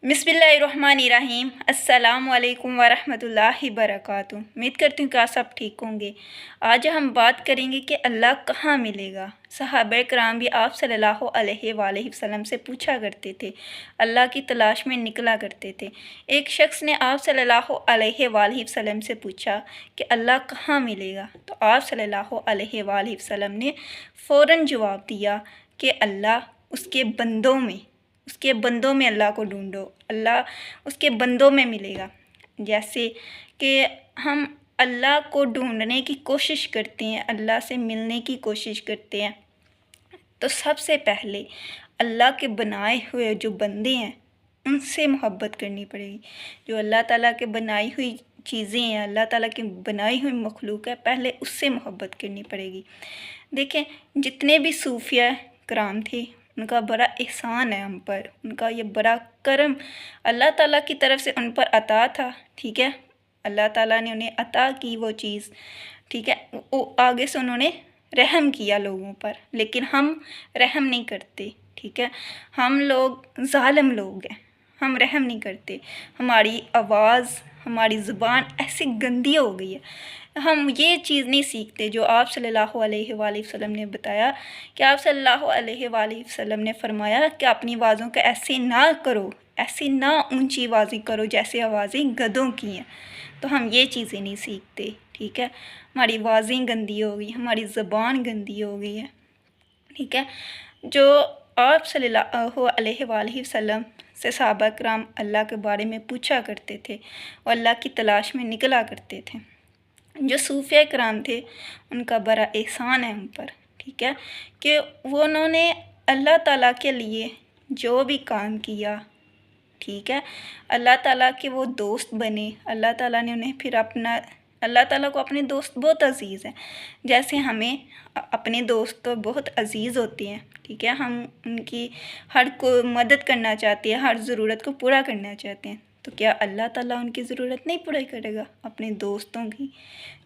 बिस्मिल्लाहिर्रहमानिर्रहीम। अस्सलाम वालेकुम वरहमतुल्लाहि वबरकातुहू। उम्मीद करती हूँ कि आप सब ठीक होंगे। आज हम बात करेंगे कि अल्लाह कहाँ मिलेगा। सहाबा कराम भी आप सल्लल्लाहु अलैहि वसल्लम से पूछा करते थे, अल्लाह की तलाश में निकला करते थे। एक शख्स ने आप सल्लल्लाहु अलैहि वसल्लम से पूछा कि अल्लाह कहाँ मिलेगा, तो आप सल्लल्लाहु अलैहि वसल्लम ने फ़ौरन जवाब दिया कि अल्लाह उसके बंदों में अल्लाह को ढूंढो, अल्लाह उसके बंदों में मिलेगा। जैसे कि हम अल्लाह को ढूंढने की कोशिश करते हैं, अल्लाह से मिलने की कोशिश करते हैं, तो सबसे पहले अल्लाह के बनाए हुए जो बंदे हैं उनसे मोहब्बत करनी पड़ेगी। जो अल्लाह ताला के बनाई हुई चीज़ें हैं, अल्लाह ताला की बनाई हुई मखलूक है, पहले उससे मोहब्बत करनी पड़ेगी। देखें, जितने भी सूफिया कराम थे उनका बड़ा एहसान है हम पर, उनका ये बड़ा करम अल्लाह ताला की तरफ से उन पर अता था। ठीक है, अल्लाह ताला ने उन्हें अता की वो चीज़। ठीक है, वो आगे से उन्होंने रहम किया लोगों पर, लेकिन हम रहम नहीं करते। ठीक है, हम लोग ज़ालिम लोग हैं, हम रहम नहीं करते। हमारी आवाज़, हमारी ज़ुबान ऐसी गंदी हो गई है, हम ये चीज़ नहीं सीखते जो आप सल्लल्लाहु अलैहि वसल्लम ने बताया। कि आप सल्लल्लाहु अलैहि वसल्लम ने फरमाया कि अपनी आवाज़ों को ऐसे ना करो, ऐसी ना ऊंची आवाज़ें करो जैसे आवाज़ें गधों की हैं। तो हम ये चीज़ें नहीं सीखते। ठीक है, हमारी आवाज़ें गंदी हो गई, हमारी ज़बान गंदी हो गई है। ठीक है, जो आप सल्लल्लाहु अलैहि वसल्लम से सहाबा कराम अल्लाह के बारे में पूछा करते थे और अल्लाह की तलाश में निकला करते थे। जो सूफिया कराम थे उनका बड़ा एहसान है हम पर। ठीक है, कि उन्होंने अल्लाह ताला के लिए जो भी काम किया, ठीक है, अल्लाह ताला के वो दोस्त बने। अल्लाह ताला ने उन्हें फिर अल्लाह ताला को अपने दोस्त बहुत अज़ीज़ हैं। जैसे हमें अपने दोस्त तो बहुत अज़ीज़ होते हैं। ठीक है, हम उनकी हर को मदद करना चाहते हैं, हर ज़रूरत को पूरा करना चाहते हैं। तो क्या अल्लाह ताला उनकी ज़रूरत नहीं पूरा करेगा अपने दोस्तों की?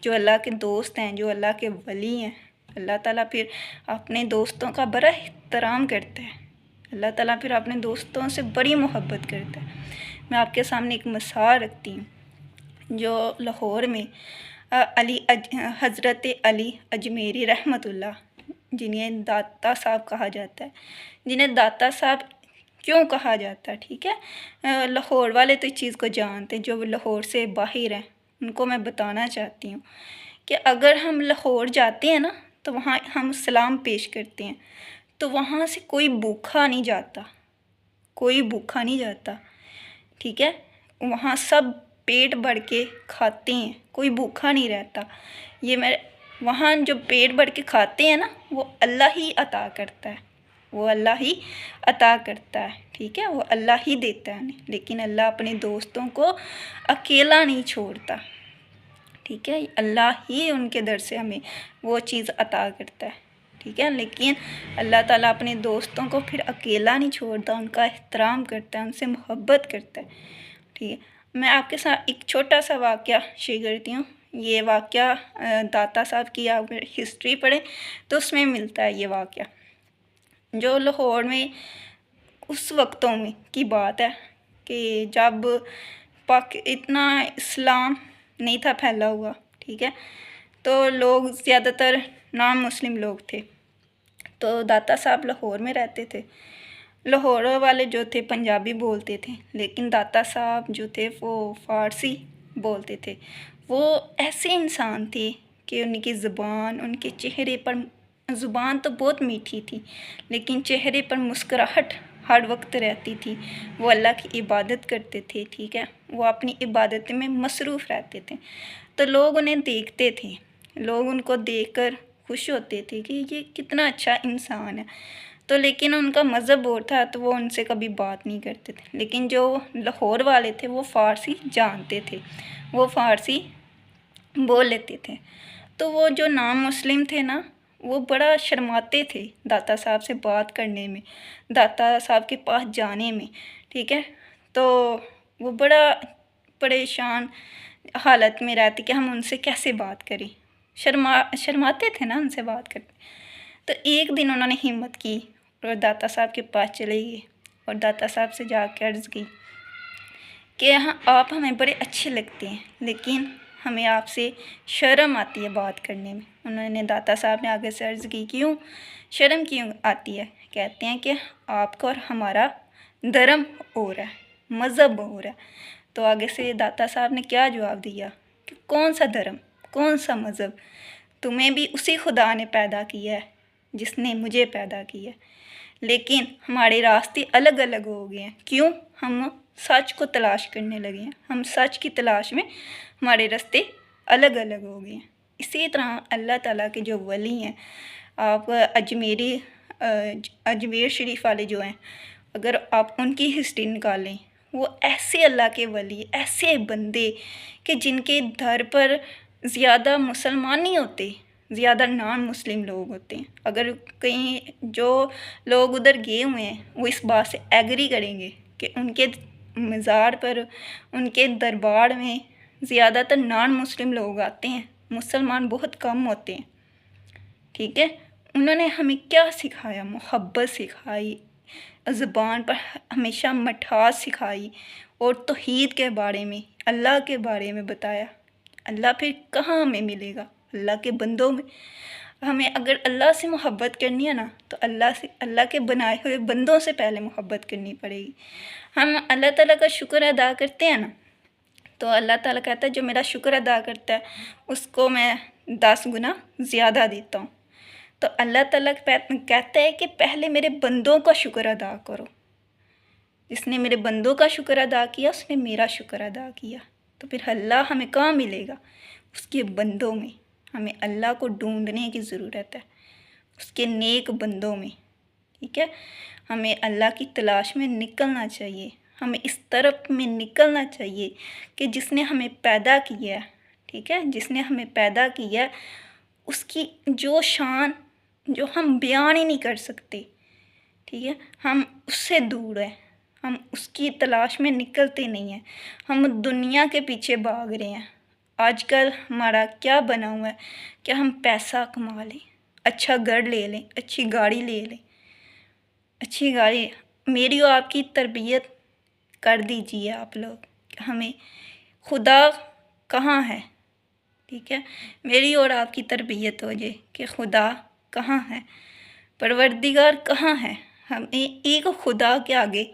जो अल्लाह के दोस्त हैं, जो अल्लाह के वली हैं, अल्लाह ताला फिर अपने दोस्तों का बड़ा एहतराम करता है। अल्लाह ताला फिर अपने दोस्तों से बड़ी मोहब्बत करता है। मैं आपके सामने एक मिसाल रखती हूँ। जो लाहौर में हज़रत अली अजमेरी रहमतुल्लाह, जिन्हें दाता साहब कहा जाता है, जिन्हें दाता साहब क्यों कहा जाता है? ठीक है, लाहौर वाले तो इस चीज़ को जानते हैं, जो लाहौर से बाहर हैं उनको मैं बताना चाहती हूँ कि अगर हम लाहौर जाते हैं ना, तो वहाँ हम सलाम पेश करते हैं, तो वहाँ से कोई भूखा नहीं जाता, कोई भूखा नहीं जाता। ठीक है, वहाँ सब पेट भर के खाते हैं, कोई भूखा नहीं रहता। ये वहाँ जो पेट भर के खाते हैं ना, वो अल्लाह ही अता करता है, वो अल्लाह ही अता करता है। ठीक है, वो अल्लाह ही देता है, लेकिन अल्लाह अपने दोस्तों को अकेला नहीं छोड़ता। ठीक है, अल्लाह ही उनके दर से हमें वो चीज़ अता करता है। ठीक है, लेकिन अल्लाह ताला अपने दोस्तों को फिर अकेला नहीं छोड़ता, उनका एहतराम करता है, उनसे मोहब्बत करता है। ठीक है, मैं आपके साथ एक छोटा सा वाक़या शेयर करती हूँ। ये वाक़या दाता साहब की आप हिस्ट्री पढ़ें तो उसमें मिलता है ये वाक़या। जो लाहौर में उस वक्तों में की बात है कि जब इतना इस्लाम नहीं था फैला हुआ। ठीक है, तो लोग ज़्यादातर नाम मुस्लिम लोग थे। तो दाता साहब लाहौर में रहते थे। लाहौर वाले जो थे पंजाबी बोलते थे, लेकिन दाता साहब जो थे वो फ़ारसी बोलते थे। वो ऐसे इंसान थे कि उनकी ज़ुबान, उनके चेहरे पर, ज़ुबान तो बहुत मीठी थी लेकिन चेहरे पर मुस्कुराहट हर वक्त रहती थी। वो अल्लाह की इबादत करते थे। ठीक है, वो अपनी इबादत में मसरूफ़ रहते थे। तो लोग उन्हें देखते थे, लोग उनको देखकर खुश होते थे कि ये कितना अच्छा इंसान है। तो लेकिन उनका मज़हब और था, तो वो उनसे कभी बात नहीं करते थे। लेकिन जो लाहौर वाले थे वो फ़ारसी जानते थे, वो फ़ारसी बोल लेते थे। तो वो जो नाम मुस्लिम थे ना, वो बड़ा शर्माते थे दाता साहब से बात करने में, दाता साहब के पास जाने में। ठीक है, तो वो बड़ा परेशान हालत में रहते कि हम उनसे कैसे बात करें, शर्माते थे ना उनसे बात करते। तो एक दिन उन्होंने हिम्मत की और दाता साहब के पास चले गए और दाता साहब से जाकर अर्ज़ की کہ آپ ہمیں بڑے اچھے لگتے ہیں لیکن ہمیں آپ سے شرم آتی ہے بات کرنے میں۔ انہوں نے داتا صاحب نے آگے سے عرض کی کیوں شرم کیوں آتی ہے؟ کہتے ہیں کہ آپ کا اور ہمارا دھرم ہو رہا ہے، مذہب ہو رہا ہے۔ تو آگے سے داتا صاحب نے کیا جواب دیا کہ کون سا دھرم، کون سا مذہب؟ تمہیں بھی اسی خدا نے پیدا کیا ہے جس نے مجھے پیدا کیا ہے، لیکن ہمارے راستے الگ الگ ہو گئے ہیں۔ کیوں؟ ہم سچ کو تلاش کرنے لگے ہیں، ہم سچ کی تلاش میں ہمارے راستے الگ الگ ہو گئے ہیں۔ اسی طرح اللہ تعالیٰ کے جو ولی ہیں، آپ اجمیر شریف والے جو ہیں، اگر آپ ان کی ہسٹری نکالیں، وہ ایسے اللہ کے ولی، ایسے بندے کہ جن کے در پر زیادہ مسلمان نہیں ہوتے، زیادہ نان مسلم لوگ ہوتے ہیں۔ اگر کہیں جو لوگ ادھر گئے ہوئے ہیں وہ اس بات سے ایگری کریں گے کہ ان کے مزار پر، ان کے دربار میں زیادہ تر نان مسلم لوگ آتے ہیں، مسلمان بہت کم ہوتے ہیں، ٹھیک ہے۔ انہوں نے ہمیں کیا سکھایا؟ محبت سکھائی، زبان پر ہمیشہ مٹھاس سکھائی، اور توحید کے بارے میں، اللہ کے بارے میں بتایا۔ اللہ پھر کہاں ہمیں ملے گا؟ اللہ کے بندوں میں۔ ہمیں اگر اللہ سے محبت کرنی ہے نا تو اللہ کے بنائے ہوئے بندوں سے پہلے محبت کرنی پڑے گی۔ ہم اللہ تعالیٰ کا شکر ادا کرتے ہیں نا، تو اللہ تعالیٰ کہتا ہے جو میرا شکر ادا کرتا ہے اس کو میں 10 گنا زیادہ دیتا ہوں۔ تو اللہ تعالیٰ کہتا ہے کہ پہلے میرے بندوں کا شکر ادا کرو۔ جس نے میرے بندوں کا شکر ادا کیا اس نے میرا شکر ادا کیا۔ تو پھر اللہ ہمیں کہاں ملے گا؟ اس کے بندوں میں۔ ہمیں اللہ کو ڈھونڈنے کی ضرورت ہے، اس کے نیک بندوں میں، ٹھیک ہے۔ ہمیں اللہ کی تلاش میں نکلنا چاہیے، ہمیں اس طرف میں نکلنا چاہیے کہ جس نے ہمیں پیدا کیا ہے، ٹھیک ہے، جس نے ہمیں پیدا کیا ہے اس کی جو شان جو ہم بیان ہی نہیں کر سکتے، ٹھیک ہے، ہم اس سے دور ہیں، ہم اس کی تلاش میں نکلتے نہیں ہیں، ہم دنیا کے پیچھے بھاگ رہے ہیں۔ آج کل ہمارا کیا بنا ہوا ہے کہ ہم پیسہ کما لیں، اچھا گھر لے لیں، اچھی گاڑی لے لیں، اچھی گاڑی۔ میری اور آپ کی تربیت کر دیجیے آپ لوگ کہ ہمیں خدا کہاں ہے، ٹھیک ہے، میری اور آپ کی تربیت ہو جائے کہ خدا کہاں ہے، پروردگار کہاں ہے۔ ہمیں ایک خدا کے آگے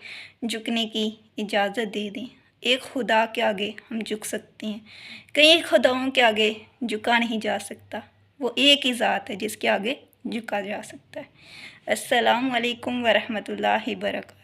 جھکنے کی اجازت دے دیں، ایک خدا کے آگے ہم جھک سکتے ہیں، کئی خداؤں کے آگے جھکا نہیں جا سکتا، وہ ایک ہی ذات ہے جس کے آگے جھکا جا سکتا ہے۔ السلام علیکم ورحمۃ اللہ وبرکاتہ۔